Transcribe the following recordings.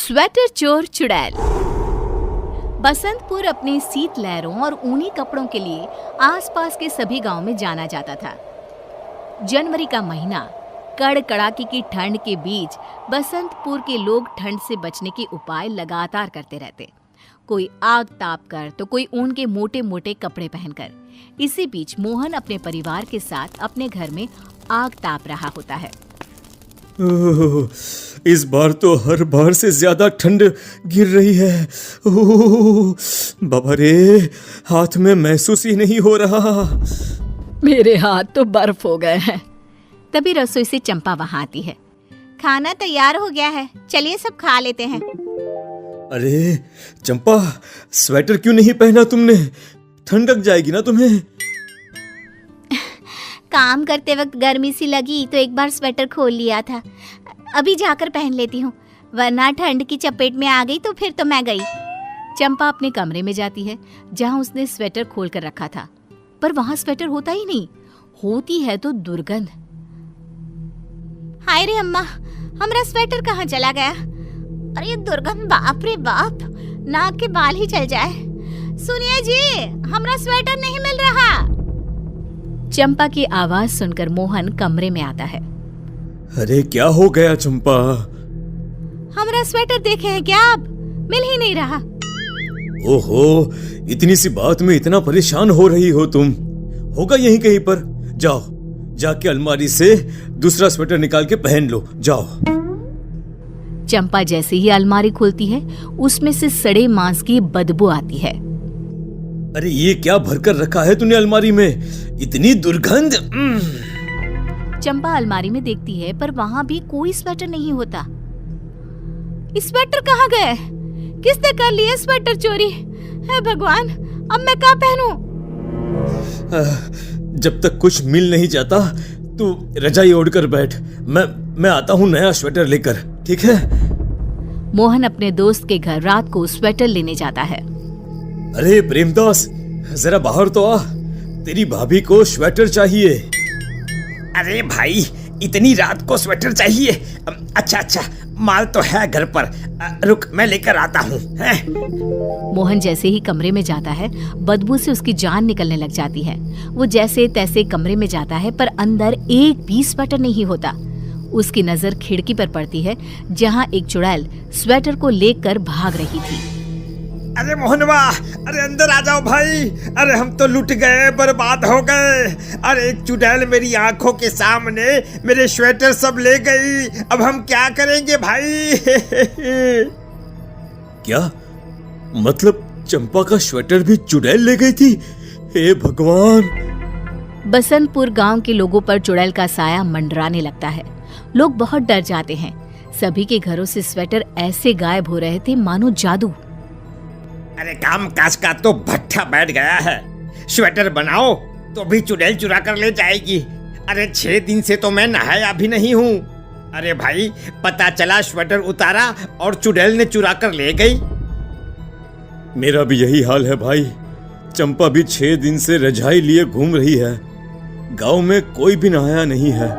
Sweater चोर चुड़ैल। बसंतपुर अपने शीतलहरों और ऊनी कपड़ों के लिए आसपास के सभी गांव में जाना जाता था। जनवरी का महीना, कड़कड़ाके की ठंड के बीच बसंतपुर के लोग ठंड से बचने के उपाय लगातार करते रहते। कोई आग ताप कर तो कोई ऊन के मोटे मोटे कपड़े पहनकर। इसी बीच मोहन अपने परिवार के साथ अपने घर में आग ताप रहा होता है। इस बार तो हर बार से ज्यादा ठंड गिर रही है। बाबा रे, हाथ में महसूस ही नहीं हो रहा। मेरे हाथ तो बर्फ हो गए हैं। तभी रसोई से चंपा वहां आती है। खाना तैयार हो गया है, चलिए सब खा लेते हैं। अरे चंपा, स्वेटर क्यों नहीं पहना तुमने? ठंड लग जाएगी ना तुम्हें। काम करते वक्त गर्मी सी लगी तो एक बार स्वेटर खोल लिया था। अभी जाकर पहन लेती हूँ, वरना ठंड की चपेट में आ गई तो फिर तो मैं गई। चंपा अपने कमरे में जाती है जहाँ उसने स्वेटर खोल कर रखा था, पर वहाँ स्वेटर होता ही नहीं। होती है तो दुर्गंध। हाय रे अम्मा, हमारा स्वेटर कहाँ चला गया? अरे दुर्गंध, बाप रे बाप, नाक के बाल ही चल जाए। सुनिए जी, हमारा स्वेटर नहीं मिल रहा। चंपा की आवाज सुनकर मोहन कमरे में आता है। अरे क्या हो गया चंपा? हमारा स्वेटर देखे हैं क्या आप? मिल ही नहीं रहा। ओहो, इतनी सी बात में इतना परेशान हो रही हो तुम? होगा यहीं कहीं पर। जाओ, जाके अलमारी से दूसरा स्वेटर निकाल के पहन लो, जाओ। चंपा जैसे ही अलमारी खोलती है, उसमें से सड़े मांस की बदबू आती है। अरे ये क्या भरकर रखा है तूने अलमारी में? इतनी दुर्गंध। चंपा अलमारी में देखती है, पर वहाँ भी कोई स्वेटर नहीं होता। स्वेटर कहाँ गए? किसने कर लिया स्वेटर चोरी? हे भगवान, अब मैं क्या पहनूं? जब तक कुछ मिल नहीं जाता तू रजाई ओढ़कर बैठ। मैं आता हूँ नया स्वेटर लेकर, ठीक है? मोहन अपने दोस्त के घर रात को स्वेटर लेने जाता है। अरे प्रेमदास, जरा बाहर तो आ, तेरी भाभी को स्वेटर चाहिए। अरे भाई, इतनी रात को स्वेटर चाहिए? अच्छा, माल तो है घर पर। रुक, मैं लेकर आता हूँ। मोहन जैसे ही कमरे में जाता है, बदबू से उसकी जान निकलने लग जाती है। वो जैसे तैसे कमरे में जाता है, पर अंदर एक भी स्वेटर नहीं होता। उसकी नजर खिड़की पर पड़ती है, जहाँ एक चुड़ैल स्वेटर को लेकर भाग रही थी। अरे मोहनवा, अरे अंदर आ जाओ भाई। अरे हम तो लुट गए, बर्बाद हो गए। अरे एक चुड़ैल मेरी आंखों के सामने मेरे स्वेटर सब ले गई। अब हम क्या करेंगे भाई? क्या मतलब? चंपा का स्वेटर भी चुड़ैल ले गई थी? हे भगवान! बसंतपुर गांव के लोगों पर चुड़ैल का साया मंडराने लगता है। लोग बहुत डर जाते हैं। सभी के घरों से स्वेटर ऐसे गायब हो रहे थे मानो जादू। अरे काम काज का तो भट्ठा बैठ गया है। स्वेटर बनाओ तो भी चुड़ैल चुरा कर ले जाएगी। अरे 6 दिन से तो मैं नहाया भी नहीं हूँ। अरे भाई, पता चला स्वेटर उतारा और चुड़ैल ने चुरा कर ले गई। मेरा भी यही हाल है भाई। चंपा भी 6 दिन से रजाई लिए घूम रही है। गांव में कोई भी नहाया नहीं है।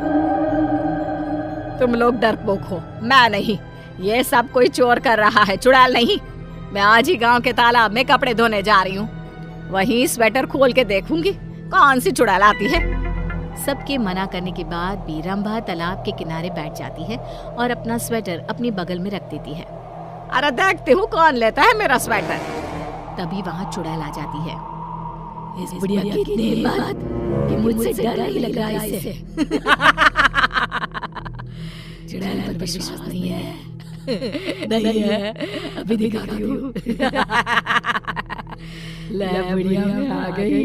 तुम लोग डरपोक हो, मैं नहीं। ये सब कोई चोर कर रहा है, चुड़ैल नहीं। मैं आज ही गांव के तालाब में कपड़े धोने जा रही हूँ। वहीं स्वेटर खोल के देखूंगी कौन सी चुड़ैल आती है। सबके मना करने के बाद भी रंभा तालाब के किनारे बैठ जाती है और अपना स्वेटर अपनी बगल में रख देती है। अरे देखती हूँ कौन लेता है मेरा स्वेटर। तभी वहाँ चुड़ैल आ जाती है। इस बुढ़िया की इतनी बात कि मुझसे डर ही लग रहा है इसे। चुड़ैल पर विश्वास नहीं है। नहीं है, अभी दिखाती हूँ। ले बुढ़िया, मैं आ गई।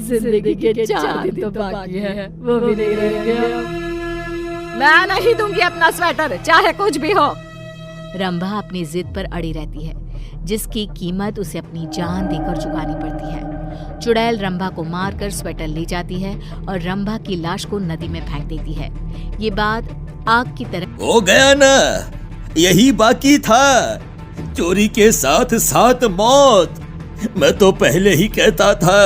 जिंदगी के 4 दिन तो बाकी है, वो भी नहीं रह गया। मैं नहीं दूंगी अपना स्वेटर, चाहे कुछ भी हो। रंभा अपनी जिद पर अड़ी रहती है, जिसकी कीमत उसे अपनी जान देकर चुकानी पड़ती है। चुड़ैल रंभा को मारकर स्वेटर ले जाती है और रंभा की लाश को नदी में फेंक देती है। ये बात आग की तरह हो गया ना, यही बाकी था। चोरी के साथ साथ मौत। मैं तो पहले ही कहता था,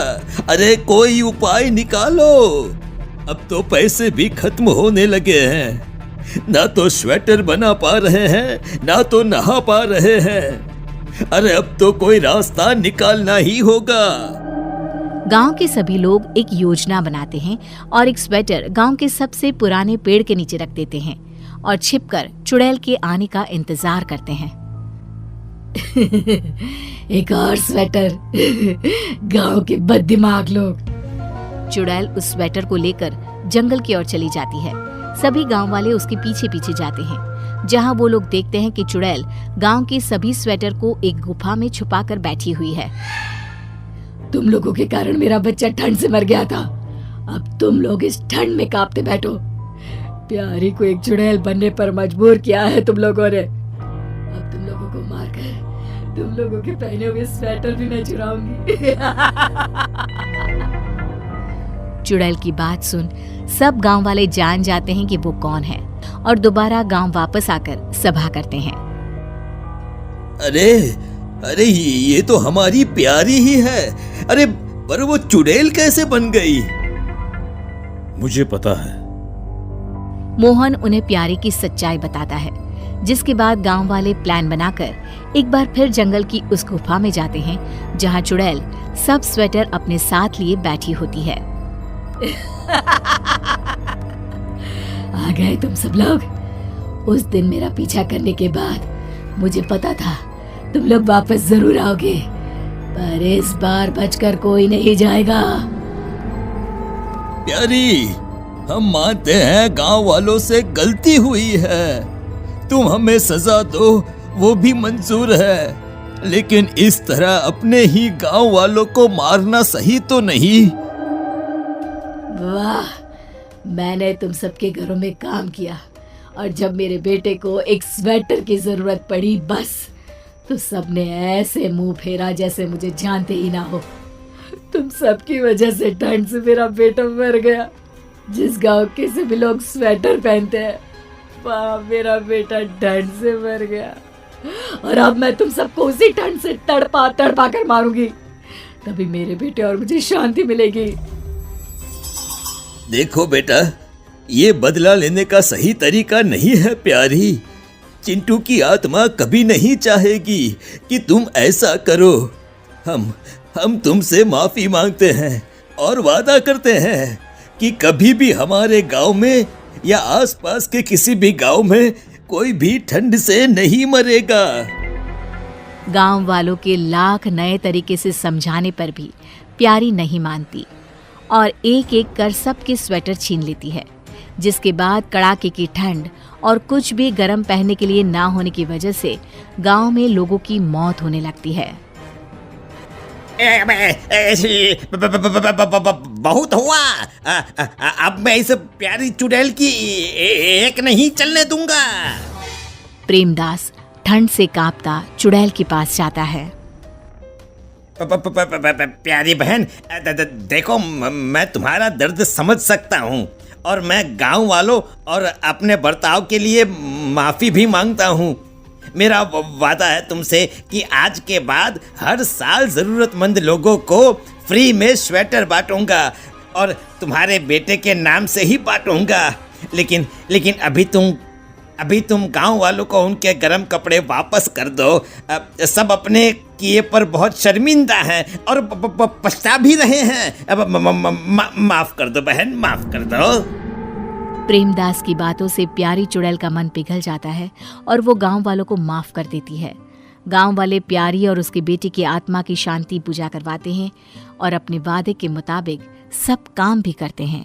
अरे कोई उपाय निकालो। अब तो पैसे भी खत्म होने लगे हैं। ना तो स्वेटर बना पा रहे हैं, ना तो नहा पा रहे हैं। अरे अब तो कोई रास्ता निकालना ही होगा। गांव के सभी लोग एक योजना बनाते हैं और एक स्वेटर गांव के सबसे पुराने पेड़ के नीचे रख देते हैं और छिपकर चुड़ैल के आने का इंतजार करते हैं। एक और स्वेटर। गांव के बददिमाग लोग। चुड़ैल उस स्वेटर को लेकर जंगल की ओर चली जाती है। सभी गांव वाले उसके पीछे पीछे जाते हैं, जहां वो लोग देखते हैं कि चुड़ैल गांव के सभी स्वेटर को एक गुफा में छुपाकर बैठी हुई है। तुम लोगों के कारण मेरा बच्चा ठंड से मर गया था। अब तुम लोग इस ठंड में कांपते बैठो। प्यारी को एक चुड़ैल बनने पर मजबूर किया है तुम लोगों ने। अब तुम लोगों को मारकर तुम लोगों के पहने हुए स्वेटर भी मैं चुराऊंगी। चुड़ैल की बात सुन सब गांव वाले जान जाते हैं कि वो कौन है और दोबारा गांव वापस आकर सभा करते हैं। अरे अरे ये तो हमारी प्यारी ही है। अरे पर वो चुड़ैल कैसे बन गई? मुझे पता है। मोहन उन्हें प्यारी की सच्चाई बताता है, जिसके बाद गांव वाले प्लान बनाकर एक बार फिर जंगल की उस गुफा में जाते हैं जहां चुड़ैल सब स्वेटर अपने साथ लिए बैठी होती है। आ गए तुम सब लोग। उस दिन मेरा पीछा करने के बाद मुझे पता था तुम लोग वापस जरूर आओगे, पर इस बार बचकर कोई नहीं जाएगा। प्यारी, हम मानते हैं गांव वालों से गलती हुई है। तुम हमें सजा दो वो भी मंजूर है, लेकिन इस तरह अपने ही गांव वालों को मारना सही तो नहीं। वाह, मैंने तुम सबके घरों में काम किया और जब मेरे बेटे को एक स्वेटर की जरूरत पड़ी बस तो सबने ऐसे मुंह फेरा जैसे मुझे जानते ही ना हो। तुम सबकी वजह से ठंड से मेरा बेटा मर गया। जिस गांव के सभी लोग स्वेटर पहनते हैं वहाँ मेरा बेटा ठंड से मर गया और अब मैं तुम सबको उसी ठंड से तड़पा तड़पा कर मारूंगी, तभी मेरे बेटे और मुझे शांति मिलेगी। देखो बेटा, ये बदला लेने का सही तरीका नहीं है प्यारी। चिंटू की आत्मा कभी नहीं चाहेगी कि तुम ऐसा करो। हम तुमसे माफी मांगते हैं और वादा करते हैं कि कभी भी हमारे गांव में या आसपास के किसी भी गांव में कोई भी ठंड से नहीं मरेगा। गांव वालों के लाख नए तरीके से समझाने पर भी प्यारी नहीं मानती और एक एक कर सबके स्वेटर छीन लेती है, जिसके बाद कड़ाके की ठंड और कुछ भी गर्म पहनने के लिए ना होने की वजह से गांव में लोगों की मौत होने लगती है। बहुत हुआ। अब मैं इस प्यारी चुड़ैल की एक नहीं चलने दूंगा। प्रेमदास ठंड से कांपता चुड़ैल के पास जाता है। प्यारी बहन, देखो मैं तुम्हारा दर्द समझ सकता हूँ और मैं गांव वालों और अपने बर्ताव के लिए माफी भी मांगता हूँ। मेरा वादा है तुमसे कि आज के बाद हर साल जरूरतमंद लोगों को फ्री में स्वेटर बांटूंगा और तुम्हारे बेटे के नाम से ही बांटूंगा। लेकिन अभी तुम गांव वालों को उनके गर्म कपड़े वापस कर दो। सब अपने किए पर बहुत शर्मिंदा हैं और पछता भी रहे हैं। अब माफ कर दो बहन, माफ कर दो। प्रेमदास की बातों से प्यारी चुड़ैल का मन पिघल जाता है और वो गांव वालों को माफ कर देती है। गांव वाले प्यारी और उसके बेटे की आत्मा की शांति पूजा करवाते हैं और अपने वादे के मुताबिक सब काम भी करते हैं।